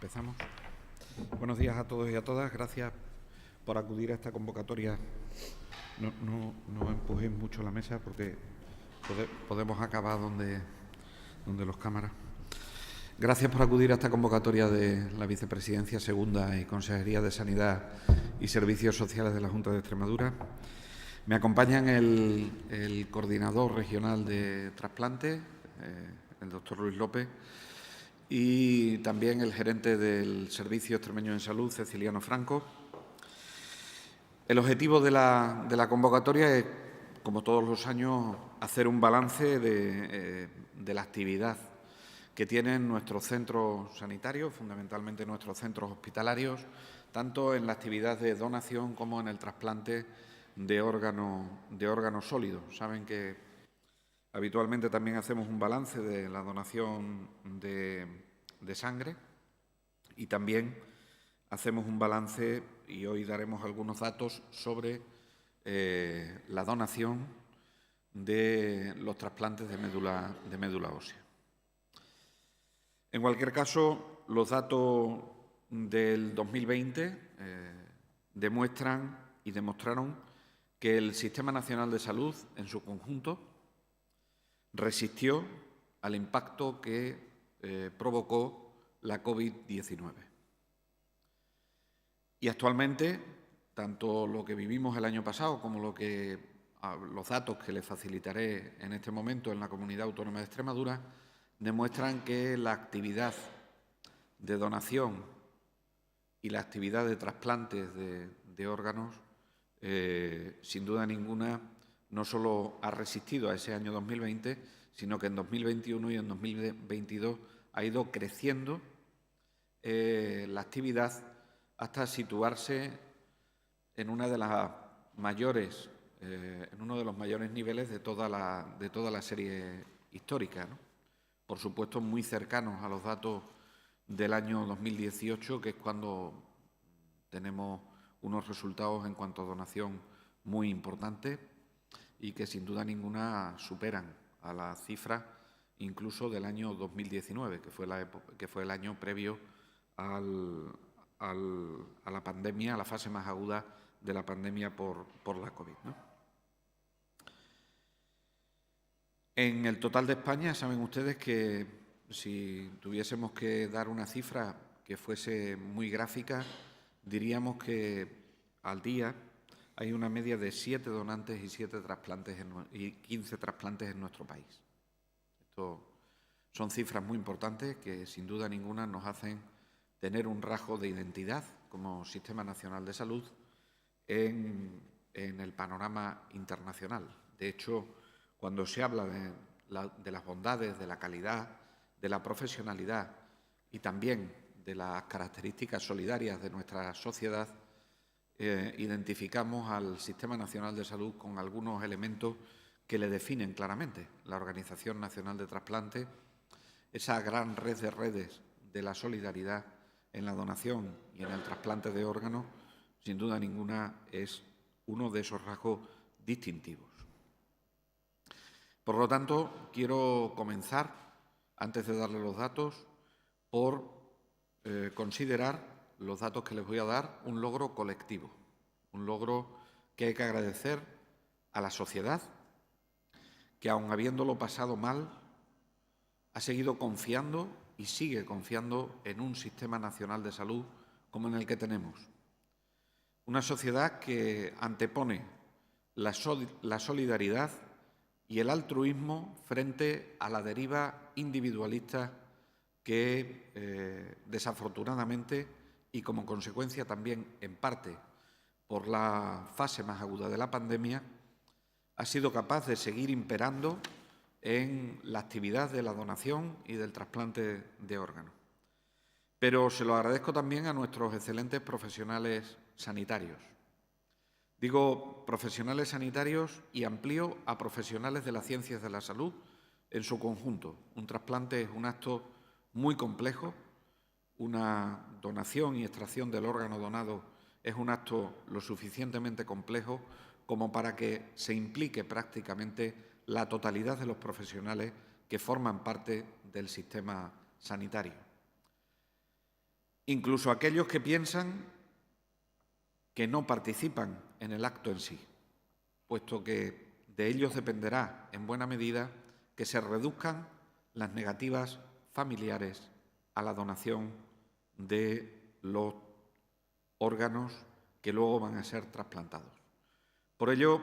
Empezamos. Buenos días a todos y a todas. Gracias por acudir a esta convocatoria. No empujéis mucho la mesa porque podemos acabar donde los cámaras. Gracias por acudir a esta convocatoria de la Vicepresidencia Segunda y Consejería de Sanidad y Servicios Sociales de la Junta de Extremadura. Me acompañan el coordinador regional de trasplantes, el doctor Luis López, y también el gerente del Servicio Extremeño en Salud, Ceciliano Franco. El objetivo de la convocatoria es, como todos los años, hacer un balance de la actividad que tienen nuestros centros sanitarios, fundamentalmente nuestros centros hospitalarios, tanto en la actividad de donación como en el trasplante de órganos sólidos. Saben que habitualmente también hacemos un balance de la donación de sangre y también hacemos un balance, y hoy daremos algunos datos sobre la donación de los trasplantes de médula ósea. En cualquier caso, los datos del 2020 demuestran y demostraron que el Sistema Nacional de Salud, en su conjunto, resistió al impacto que provocó la COVID-19. Y actualmente, tanto lo que vivimos el año pasado como los datos que les facilitaré en este momento en la Comunidad Autónoma de Extremadura demuestran que la actividad de donación y la actividad de trasplantes de órganos, sin duda ninguna, no solo ha resistido a ese año 2020, sino que en 2021 y en 2022 ha ido creciendo la actividad hasta situarse en uno de los mayores niveles de toda la serie histórica, ¿no? Por supuesto, muy cercanos a los datos del año 2018, que es cuando tenemos unos resultados en cuanto a donación muy importantes y que sin duda ninguna superan a las cifras incluso del año 2019, que fue el año previo a la pandemia, a la fase más aguda de la pandemia por la COVID, ¿no? En el total de España, saben ustedes que si tuviésemos que dar una cifra que fuese muy gráfica, diríamos que al día hay una media de 7 donantes y 15 trasplantes en nuestro país. Esto son cifras muy importantes que sin duda ninguna nos hacen tener un rasgo de identidad como Sistema Nacional de Salud en el panorama internacional. De hecho, cuando se habla de las bondades, de la calidad, de la profesionalidad y también de las características solidarias de nuestra sociedad, identificamos al Sistema Nacional de Salud con algunos elementos que le definen claramente. La Organización Nacional de Trasplantes, esa gran red de redes de la solidaridad en la donación y en el trasplante de órganos, sin duda ninguna es uno de esos rasgos distintivos. Por lo tanto, quiero comenzar, antes de darle los datos, por considerar los datos que les voy a dar un logro colectivo, un logro que hay que agradecer a la sociedad, que aun habiéndolo pasado mal, ha seguido confiando y sigue confiando en un sistema nacional de salud como en el que tenemos. Una sociedad que antepone la solidaridad y el altruismo frente a la deriva individualista que desafortunadamente y como consecuencia también en parte por la fase más aguda de la pandemia ha sido capaz de seguir imperando en la actividad de la donación y del trasplante de órganos. Pero se lo agradezco también a nuestros excelentes profesionales sanitarios. Digo profesionales sanitarios y amplío a profesionales de las ciencias de la salud en su conjunto. Un trasplante es un acto muy complejo, una donación y extracción del órgano donado es un acto lo suficientemente complejo como para que se implique prácticamente la totalidad de los profesionales que forman parte del sistema sanitario. incluso aquellos que piensan que no participan en el acto en sí, puesto que de ellos dependerá, en buena medida, que se reduzcan las negativas familiares a la donación de los órganos que luego van a ser trasplantados. Por ello,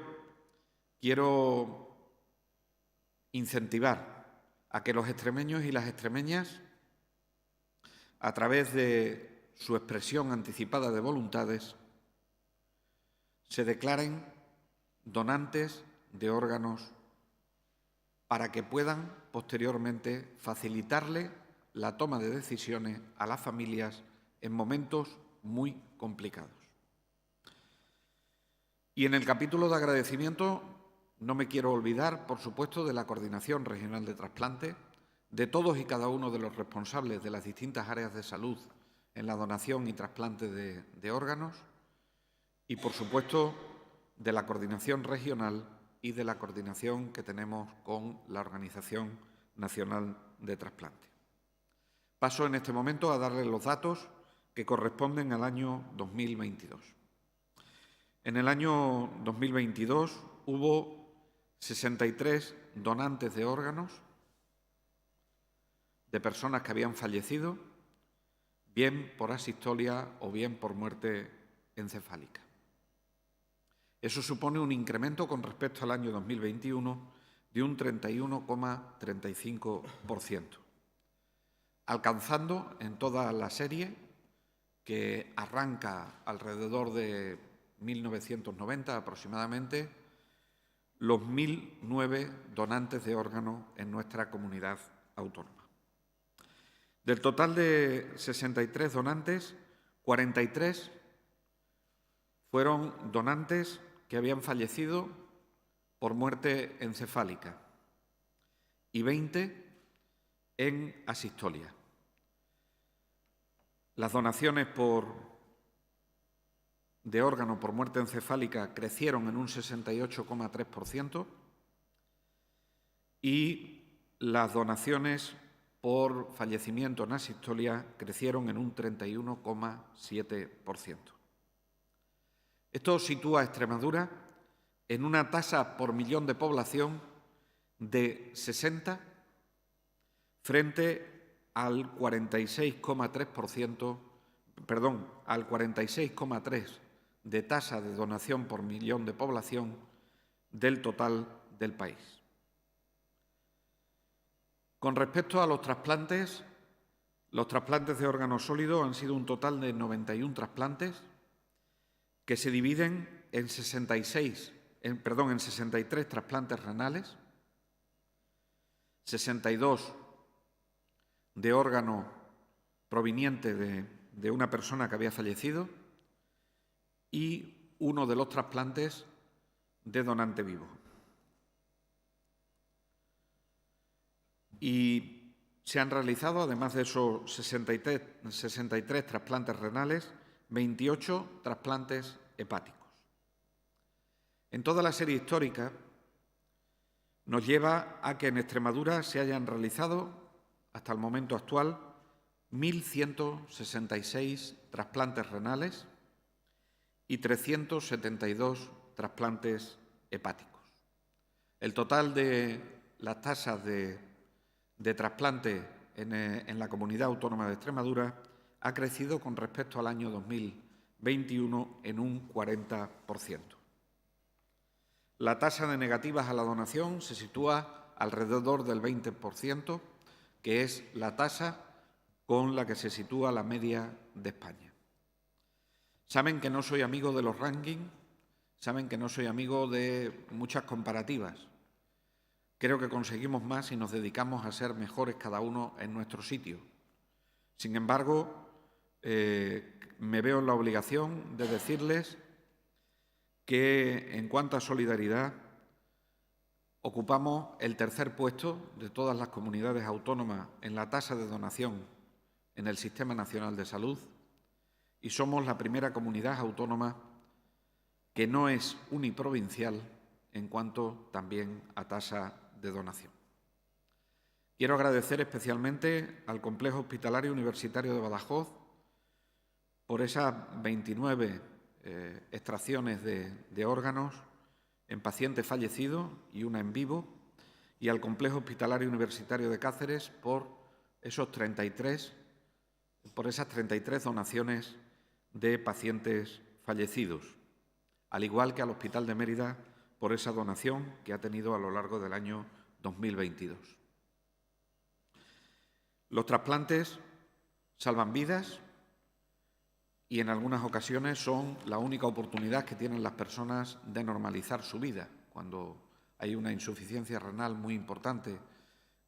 quiero incentivar a que los extremeños y las extremeñas, a través de su expresión anticipada de voluntades, se declaren donantes de órganos para que puedan posteriormente facilitarle la toma de decisiones a las familias en momentos muy complicados. Y en el capítulo de agradecimiento no me quiero olvidar, por supuesto, de la Coordinación Regional de Trasplante, de todos y cada uno de los responsables de las distintas áreas de salud en la donación y trasplante de órganos y, por supuesto, de la Coordinación Regional y de la coordinación que tenemos con la Organización Nacional de Trasplante. Paso en este momento a darles los datos que corresponden al año 2022. En el año 2022 hubo 63 donantes de órganos de personas que habían fallecido, bien por asistolia o bien por muerte encefálica. Eso supone un incremento con respecto al año 2021 de un 31,35%, alcanzando en toda la serie, que arranca alrededor de 1990 aproximadamente, los 1.009 donantes de órganos en nuestra comunidad autónoma. Del total de 63 donantes, 43 fueron donantes que habían fallecido por muerte encefálica y 20 en asistolia. Las donaciones de órganos por muerte encefálica crecieron en un 68,3% y las donaciones por fallecimiento en asistolia crecieron en un 31,7%. Esto sitúa a Extremadura en una tasa por millón de población de 60 frente al 46,3 de tasa de donación por millón de población del total del país. Con respecto a los trasplantes de órganos sólidos han sido un total de 91 trasplantes que se dividen en 63 trasplantes renales, 62 de órgano proveniente de una persona que había fallecido y uno de los trasplantes de donante vivo. Y se han realizado, además de esos 63 trasplantes renales, 28 trasplantes hepáticos. En toda la serie histórica nos lleva a que en Extremadura se hayan realizado, hasta el momento actual, 1.166 trasplantes renales y 372 trasplantes hepáticos. El total de las tasas de trasplante en la Comunidad Autónoma de Extremadura ha crecido con respecto al año 2021 en un 40%. La tasa de negativas a la donación se sitúa alrededor del 20%, que es la tasa con la que se sitúa la media de España. Saben que no soy amigo de los rankings, saben que no soy amigo de muchas comparativas. Creo que conseguimos más si nos dedicamos a ser mejores cada uno en nuestro sitio. Sin embargo, me veo en la obligación de decirles que en cuanto a solidaridad ocupamos el tercer puesto de todas las comunidades autónomas en la tasa de donación en el Sistema Nacional de Salud y somos la primera comunidad autónoma que no es uniprovincial en cuanto también a tasa de donación. Quiero agradecer especialmente al Complejo Hospitalario Universitario de Badajoz por esas 29 extracciones de órganos en pacientes fallecidos y una en vivo, y al Complejo Hospitalario Universitario de Cáceres por esas 33 donaciones de pacientes fallecidos, al igual que al Hospital de Mérida por esa donación que ha tenido a lo largo del año 2022. Los trasplantes salvan vidas y en algunas ocasiones son la única oportunidad que tienen las personas de normalizar su vida. Cuando hay una insuficiencia renal muy importante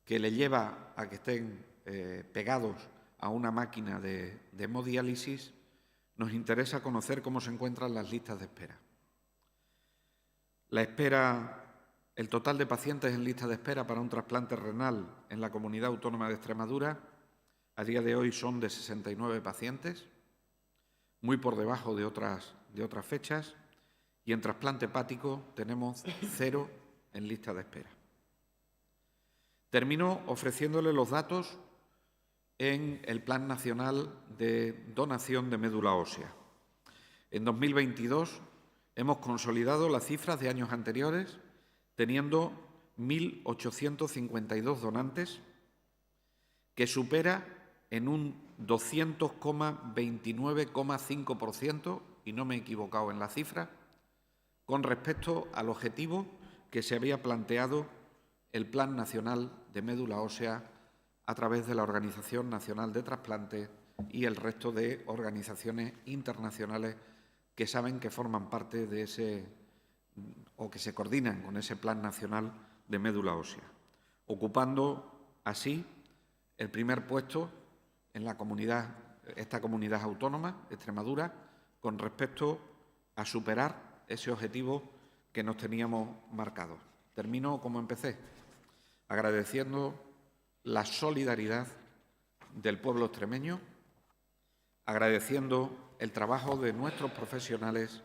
que le lleva a que estén pegados a una máquina de hemodiálisis, nos interesa conocer cómo se encuentran las listas de espera. El total de pacientes en lista de espera para un trasplante renal en la Comunidad Autónoma de Extremadura a día de hoy son de 69 pacientes, muy por debajo de otras fechas, y en trasplante hepático tenemos 0 en lista de espera. Termino ofreciéndole los datos en el Plan Nacional de Donación de Médula Ósea. En 2022 hemos consolidado las cifras de años anteriores, teniendo 1.852 donantes, que supera en un 200,29,5%, y no me he equivocado en la cifra, con respecto al objetivo que se había planteado el Plan Nacional de Médula Ósea a través de la Organización Nacional de Trasplante y el resto de organizaciones internacionales que saben que forman parte de ese o que se coordinan con ese Plan Nacional de Médula Ósea, ocupando así el primer puesto en esta comunidad autónoma, Extremadura, con respecto a superar ese objetivo que nos teníamos marcado. Termino como empecé, agradeciendo la solidaridad del pueblo extremeño, agradeciendo el trabajo de nuestros profesionales,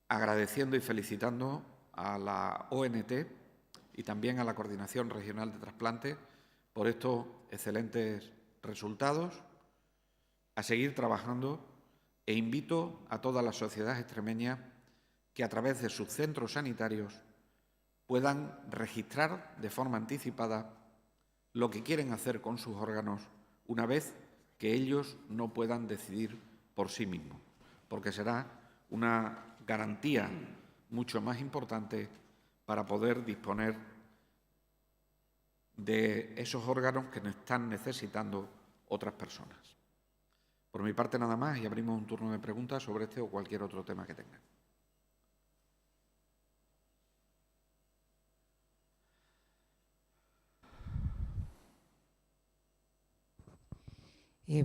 agradeciendo y felicitando a la ONT y también a la Coordinación Regional de Trasplante por estos excelentes resultados, a seguir trabajando, e invito a toda la sociedad extremeña que a través de sus centros sanitarios puedan registrar de forma anticipada lo que quieren hacer con sus órganos una vez que ellos no puedan decidir por sí mismos, porque será una garantía mucho más importante para poder disponer de esos órganos que nos están necesitando otras personas. Por mi parte nada más, y abrimos un turno de preguntas sobre este o cualquier otro tema que tengan.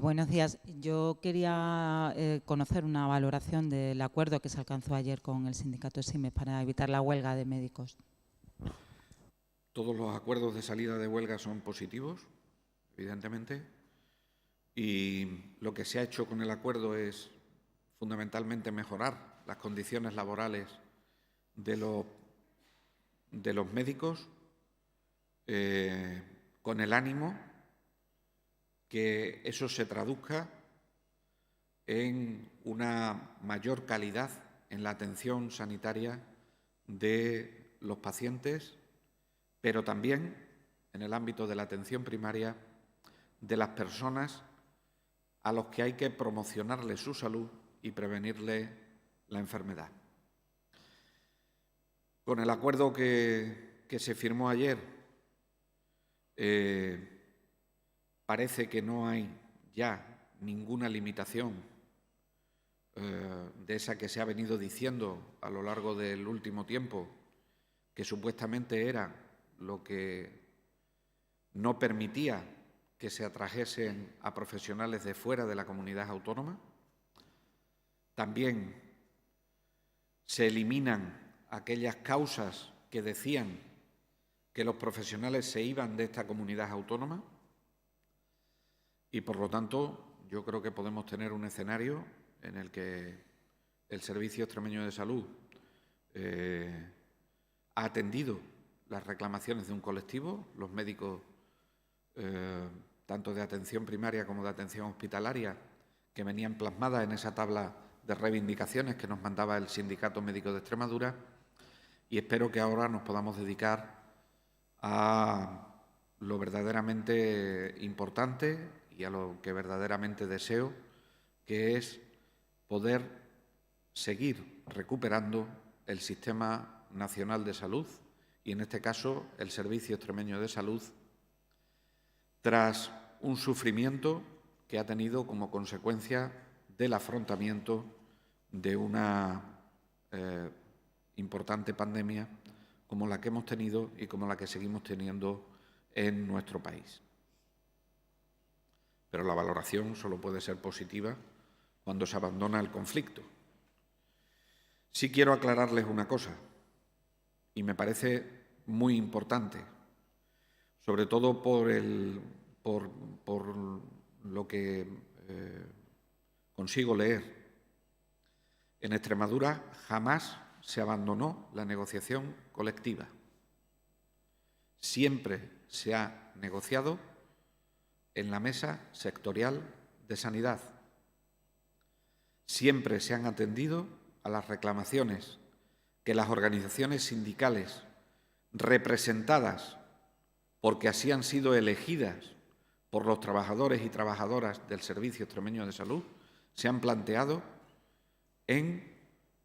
Buenos días. Yo quería conocer una valoración del acuerdo que se alcanzó ayer con el sindicato SIMES para evitar la huelga de médicos. Todos los acuerdos de salida de huelga son positivos, evidentemente, y lo que se ha hecho con el acuerdo es fundamentalmente mejorar las condiciones laborales de los médicos, con el ánimo que eso se traduzca en una mayor calidad en la atención sanitaria de los pacientes, pero también en el ámbito de la atención primaria de las personas a los que hay que promocionarle su salud y prevenirle la enfermedad. Con el acuerdo que se firmó ayer, parece que no hay ya ninguna limitación de esa que se ha venido diciendo a lo largo del último tiempo, que supuestamente era lo que no permitía que se atrajesen a profesionales de fuera de la comunidad autónoma. También se eliminan aquellas causas que decían que los profesionales se iban de esta comunidad autónoma y, por lo tanto, yo creo que podemos tener un escenario en el que el Servicio Extremeño de Salud ha atendido las reclamaciones de un colectivo, los médicos tanto de atención primaria como de atención hospitalaria, que venían plasmadas en esa tabla de reivindicaciones que nos mandaba el Sindicato Médico de Extremadura, y espero que ahora nos podamos dedicar a lo verdaderamente importante y a lo que verdaderamente deseo, que es poder seguir recuperando el Sistema Nacional de Salud y, en este caso, el Servicio Extremeño de Salud, tras un sufrimiento que ha tenido como consecuencia del afrontamiento de una importante pandemia como la que hemos tenido y como la que seguimos teniendo en nuestro país. Pero la valoración solo puede ser positiva cuando se abandona el conflicto. Sí quiero aclararles una cosa, y me parece muy importante, sobre todo por lo que consigo leer. En Extremadura jamás se abandonó la negociación colectiva. Siempre se ha negociado en la mesa sectorial de sanidad. Siempre se han atendido a las reclamaciones que las organizaciones sindicales representadas, porque así han sido elegidas por los trabajadores y trabajadoras del Servicio Extremeño de Salud, se han planteado en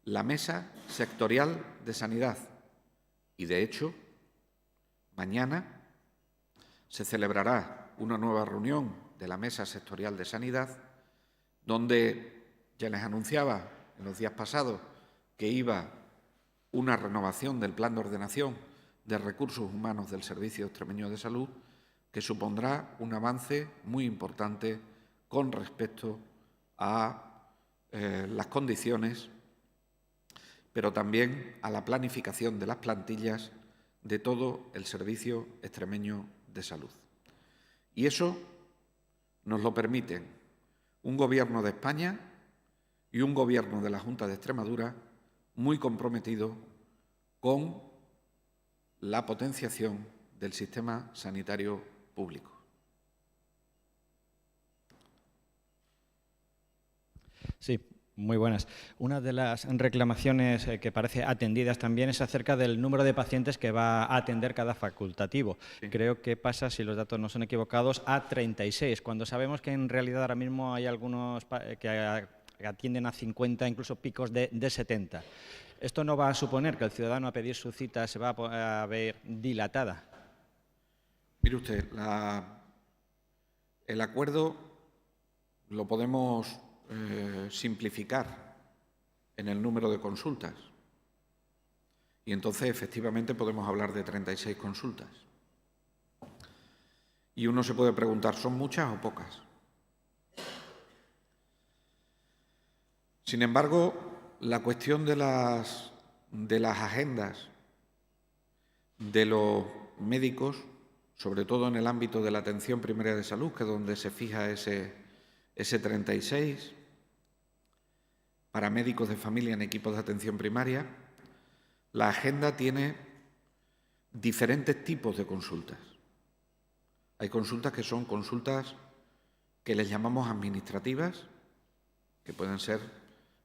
la mesa sectorial de sanidad. Y, de hecho, mañana se celebrará una nueva reunión de la mesa sectorial de sanidad, donde ya les anunciaba en los días pasados que iba una renovación del Plan de Ordenación de Recursos Humanos del Servicio Extremeño de Salud, que supondrá un avance muy importante con respecto a las condiciones, pero también a la planificación de las plantillas de todo el Servicio Extremeño de Salud. Y eso nos lo permiten un Gobierno de España y un Gobierno de la Junta de Extremadura muy comprometido con la potenciación del sistema sanitario público. Sí, muy buenas. Una de las reclamaciones que parece atendidas también es acerca del número de pacientes que va a atender cada facultativo. Sí. Creo que pasa, si los datos no son equivocados, a 36, cuando sabemos que en realidad ahora mismo hay algunos que atienden a 50, incluso picos de 70. ¿Esto no va a suponer que el ciudadano a pedir su cita se va a ver dilatada? Mire usted, el acuerdo lo podemos simplificar en el número de consultas. Y entonces, efectivamente, podemos hablar de 36 consultas. Y uno se puede preguntar, ¿son muchas o pocas? Sin embargo, la cuestión de las agendas de los médicos, sobre todo en el ámbito de la atención primaria de salud, que es donde se fija ese 36, para médicos de familia en equipos de atención primaria, la agenda tiene diferentes tipos de consultas. Hay consultas que son consultas que les llamamos administrativas, que pueden ser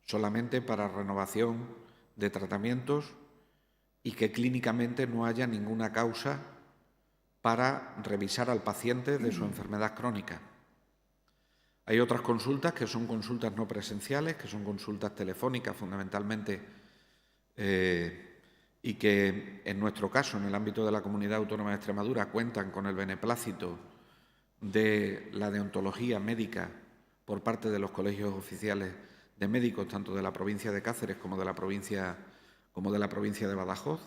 solamente para renovación de tratamientos y que clínicamente no haya ninguna causa para revisar al paciente de su enfermedad crónica. Hay otras consultas que son consultas no presenciales, que son consultas telefónicas fundamentalmente, y que en nuestro caso, en el ámbito de la Comunidad Autónoma de Extremadura, cuentan con el beneplácito de la deontología médica por parte de los colegios oficiales de médicos, tanto de la provincia de Cáceres como de la provincia de Badajoz.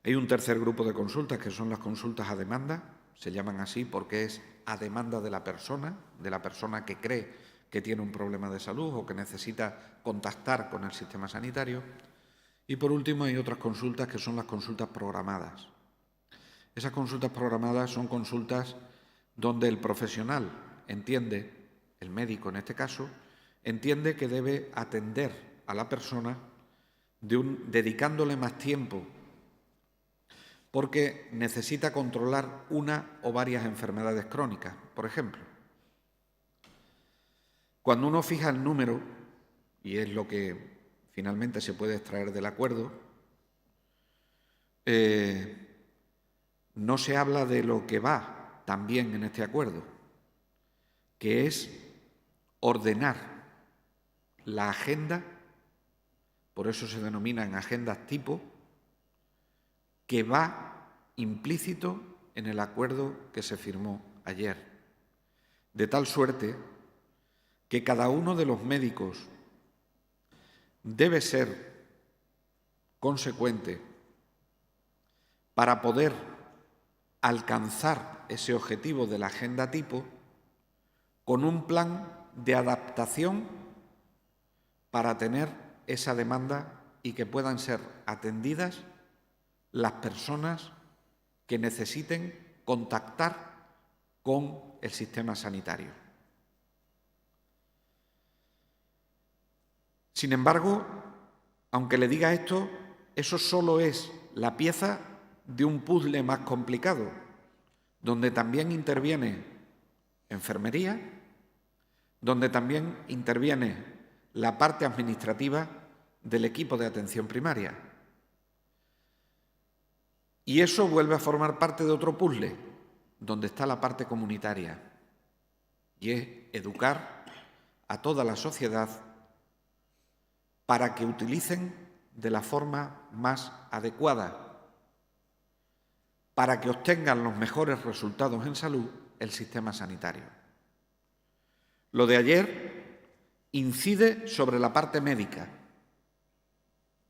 Hay un tercer grupo de consultas que son las consultas a demanda, se llaman así porque es a demanda de la persona que cree que tiene un problema de salud o que necesita contactar con el sistema sanitario. Y por último hay otras consultas que son las consultas programadas. Esas consultas programadas son consultas donde el profesional entiende, el médico en este caso, entiende que debe atender a la persona dedicándole más tiempo porque necesita controlar una o varias enfermedades crónicas, por ejemplo. Cuando uno fija el número, y es lo que finalmente se puede extraer del acuerdo, no se habla de lo que va también en este acuerdo, que es ordenar la agenda, por eso se denominan agendas tipo, que va implícito en el acuerdo que se firmó ayer, de tal suerte que cada uno de los médicos debe ser consecuente para poder alcanzar ese objetivo de la agenda tipo con un plan de adaptación para tener esa demanda y que puedan ser atendidas las personas que necesiten contactar con el sistema sanitario. Sin embargo, aunque le diga esto, eso solo es la pieza de un puzzle más complicado, donde también interviene enfermería, donde también interviene la parte administrativa del equipo de atención primaria. Y eso vuelve a formar parte de otro puzzle, donde está la parte comunitaria, y es educar a toda la sociedad para que utilicen de la forma más adecuada, para que obtengan los mejores resultados en salud el sistema sanitario. Lo de ayer incide sobre la parte médica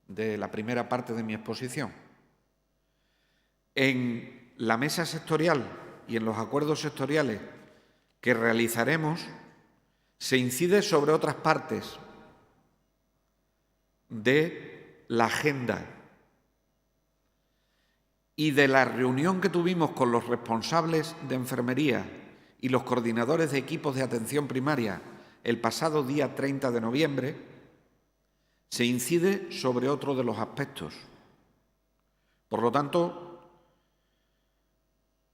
de la primera parte de mi exposición. En la mesa sectorial y en los acuerdos sectoriales que realizaremos se incide sobre otras partes de la agenda y de la reunión que tuvimos con los responsables de enfermería y los coordinadores de equipos de atención primaria el pasado día 30 de noviembre, se incide sobre otro de los aspectos. Por lo tanto,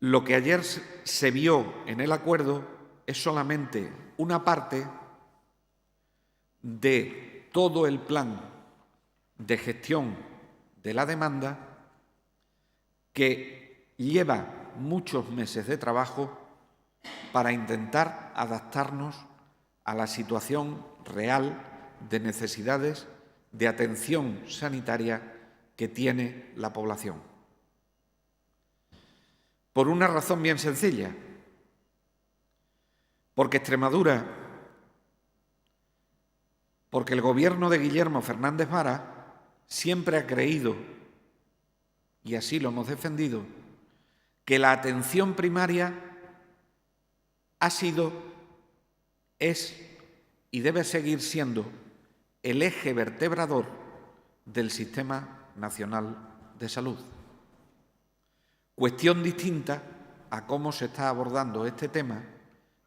lo que ayer se vio en el acuerdo es solamente una parte de todo el plan de gestión de la demanda que lleva muchos meses de trabajo para intentar adaptarnos a la situación real de necesidades de atención sanitaria que tiene la población. Por una razón bien sencilla, porque Extremadura, porque el gobierno de Guillermo Fernández Vara siempre ha creído, y así lo hemos defendido, que la atención primaria ha sido, es y debe seguir siendo el eje vertebrador del Sistema Nacional de Salud. Cuestión distinta a cómo se está abordando este tema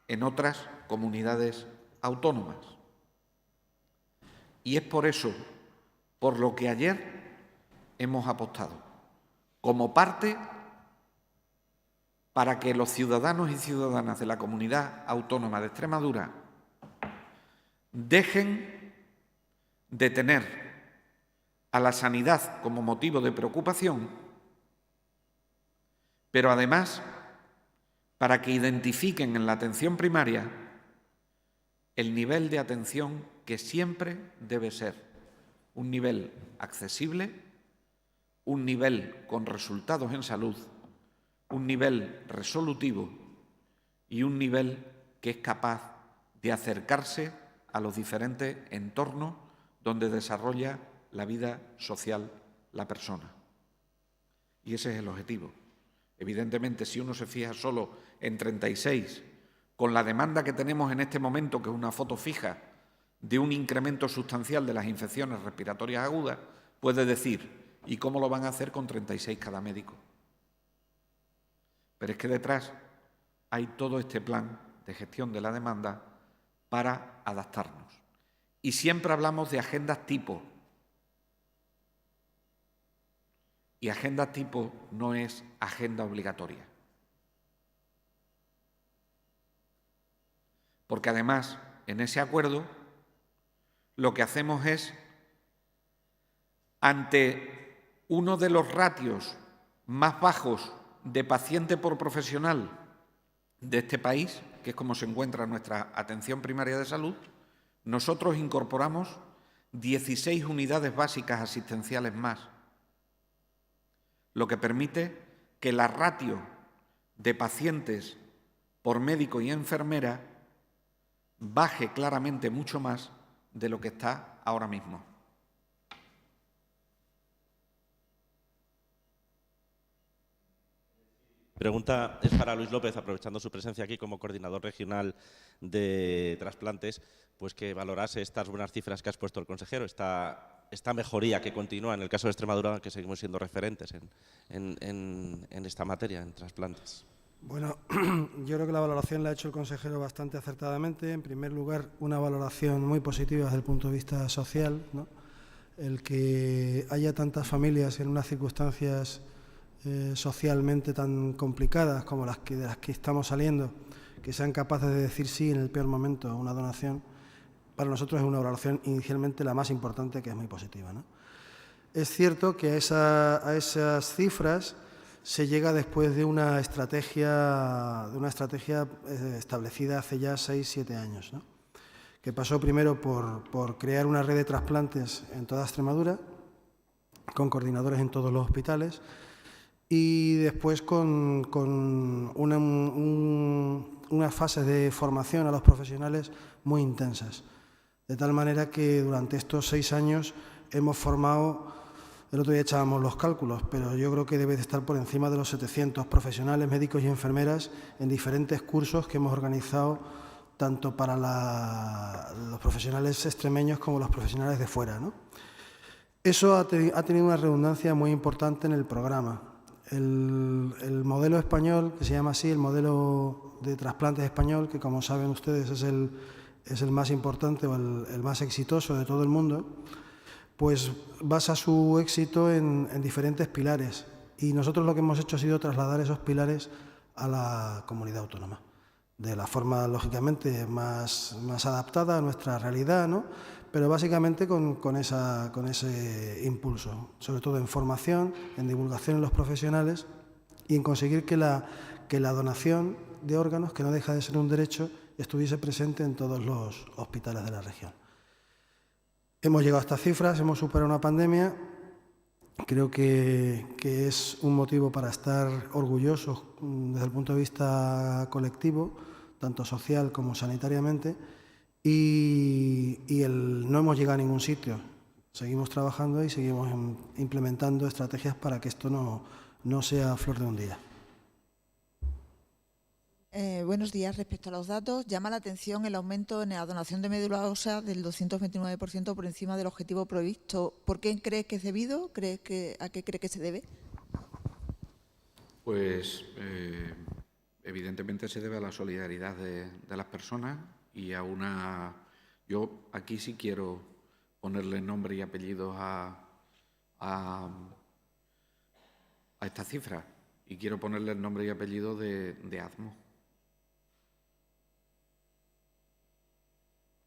en otras comunidades autónomas. Y es por eso por lo que ayer hemos apostado, como parte para que los ciudadanos y ciudadanas de la Comunidad Autónoma de Extremadura dejen de tener a la sanidad como motivo de preocupación, pero además para que identifiquen en la atención primaria el nivel de atención que siempre debe ser un nivel accesible, un nivel con resultados en salud, un nivel resolutivo y un nivel que es capaz de acercarse a los diferentes entornos donde desarrolla la vida social la persona. Y ese es el objetivo. Evidentemente, si uno se fija solo en 36, con la demanda que tenemos en este momento, que es una foto fija de un incremento sustancial de las infecciones respiratorias agudas, puede decir, ¿y cómo lo van a hacer con 36 cada médico? Pero es que detrás hay todo este plan de gestión de la demanda para adaptarnos. Y siempre hablamos de agendas tipo. Y agenda tipo no es agenda obligatoria. Porque además en ese acuerdo, lo que hacemos es, ante uno de los ratios más bajos de paciente por profesional de este país, que es como se encuentra nuestra atención primaria de salud, nosotros incorporamos 16 unidades básicas asistenciales más, lo que permite que la ratio de pacientes por médico y enfermera baje claramente mucho más de lo que está ahora mismo. Pregunta es para Luis López, aprovechando su presencia aquí como coordinador regional de trasplantes, pues que valorase estas buenas cifras que ha expuesto el consejero, esta mejoría que continúa en el caso de Extremadura, que seguimos siendo referentes en esta materia, en trasplantes. Bueno, yo creo que la valoración la ha hecho el consejero bastante acertadamente. En primer lugar, una valoración muy positiva desde el punto de vista social, ¿no? El que haya tantas familias en unas circunstancias socialmente tan complicadas como de las que estamos saliendo, que sean capaces de decir sí en el peor momento a una donación, para nosotros es una valoración inicialmente la más importante, que es muy positiva, ¿no? Es cierto que a esas cifras se llega después de una estrategia establecida hace ya 6-7 años, ¿no? Que pasó primero por crear una red de trasplantes en toda Extremadura, con coordinadores en todos los hospitales, y después con unas fases de formación a los profesionales muy intensas. De tal manera que durante estos 6 años hemos formado, el otro día echábamos los cálculos, pero yo creo que debe de estar por encima de los 700 profesionales, médicos y enfermeras en diferentes cursos que hemos organizado tanto para los profesionales extremeños como los profesionales de fuera, ¿no? Eso ha tenido una redundancia muy importante en el programa. El modelo español, que se llama así, el modelo de trasplantes español, que como saben ustedes es el más importante o el más exitoso de todo el mundo, pues basa su éxito en diferentes pilares. Y nosotros lo que hemos hecho ha sido trasladar esos pilares a la comunidad autónoma, de la forma, lógicamente, más adaptada a nuestra realidad, ¿no? Pero básicamente con ese impulso, sobre todo en formación, en divulgación en los profesionales y en conseguir que la donación de órganos, que no deja de ser un derecho, estuviese presente en todos los hospitales de la región. Hemos llegado a estas cifras, hemos superado una pandemia. Creo que es un motivo para estar orgullosos desde el punto de vista colectivo, tanto social como sanitariamente, y no hemos llegado a ningún sitio. Seguimos trabajando y seguimos implementando estrategias para que esto no sea flor de un día. Buenos días. Respecto a los datos, llama la atención el aumento en la donación de médula ósea del 229% por encima del objetivo previsto. ¿Por qué cree que es debido? ¿A qué cree que se debe? Pues evidentemente se debe a la solidaridad de las personas y a una... Yo aquí sí quiero ponerle nombre y apellidos a esta cifra, y quiero ponerle el nombre y apellido de ADMO.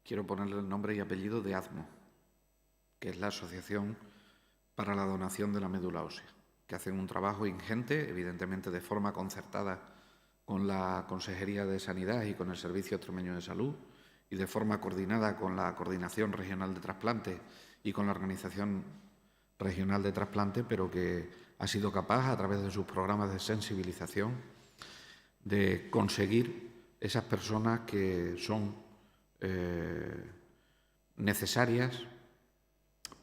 Quiero ponerle el nombre y apellido de ADMO, que es la Asociación para la Donación de la Médula Ósea, que hacen un trabajo ingente, evidentemente de forma concertada con la Consejería de Sanidad y con el Servicio Extremeño de Salud, y de forma coordinada con la Coordinación Regional de Trasplantes y con la Organización Regional de Trasplantes, pero que ha sido capaz, a través de sus programas de sensibilización, de conseguir esas personas que son necesarias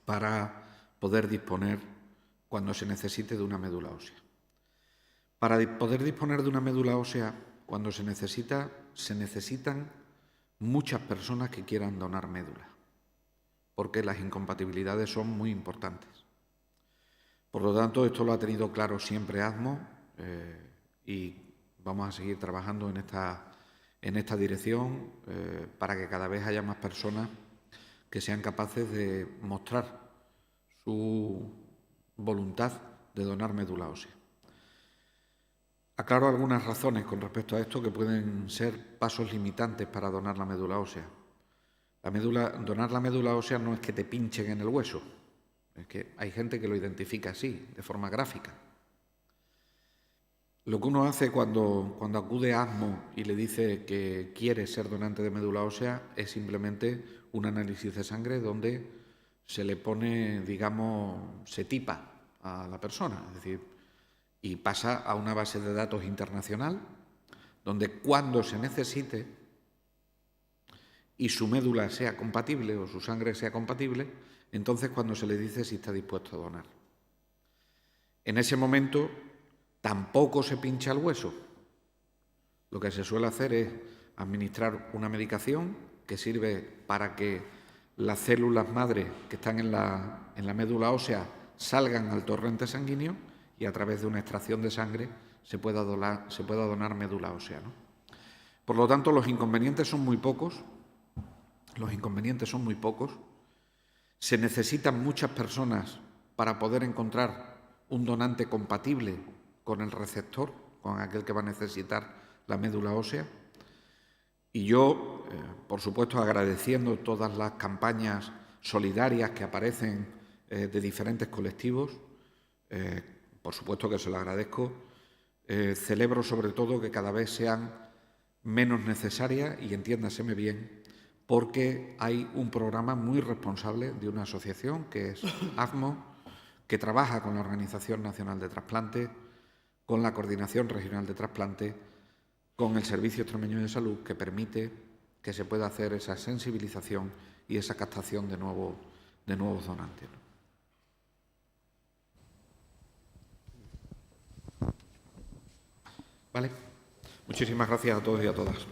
para poder disponer, cuando se necesite, de una médula ósea. Para poder disponer de una médula ósea, cuando se necesitan muchas personas que quieran donar médula, porque las incompatibilidades son muy importantes. Por lo tanto, esto lo ha tenido claro siempre ADMO y vamos a seguir trabajando en esta dirección para que cada vez haya más personas que sean capaces de mostrar su voluntad de donar médula ósea. Aclaro algunas razones con respecto a esto que pueden ser pasos limitantes para donar la médula ósea. Donar la médula ósea no es que te pinchen en el hueso, es que hay gente que lo identifica así, de forma gráfica. Lo que uno hace cuando acude a ASMO y le dice que quiere ser donante de médula ósea es simplemente un análisis de sangre donde se le pone, digamos, se tipa a la persona, es decir, y pasa a una base de datos internacional donde cuando se necesite y su médula sea compatible o su sangre sea compatible, entonces cuando se le dice si está dispuesto a donar. En ese momento tampoco se pincha el hueso. Lo que se suele hacer es administrar una medicación que sirve para que las células madre que están en la médula ósea salgan al torrente sanguíneo y a través de una extracción de sangre se pueda donar médula ósea, ¿no? Por lo tanto, los inconvenientes son muy pocos. Se necesitan muchas personas para poder encontrar un donante compatible con el receptor, con aquel que va a necesitar la médula ósea. Y yo, por supuesto, agradeciendo todas las campañas solidarias que aparecen de diferentes colectivos, por supuesto que se lo agradezco, celebro sobre todo que cada vez sean menos necesarias y entiéndaseme bien, porque hay un programa muy responsable de una asociación que es ASMO, que trabaja con la Organización Nacional de Trasplante, con la Coordinación Regional de Trasplante, con el Servicio Extremeño de Salud, que permite que se pueda hacer esa sensibilización y esa captación de nuevos donantes. ¿Vale? Muchísimas gracias a todos y a todas.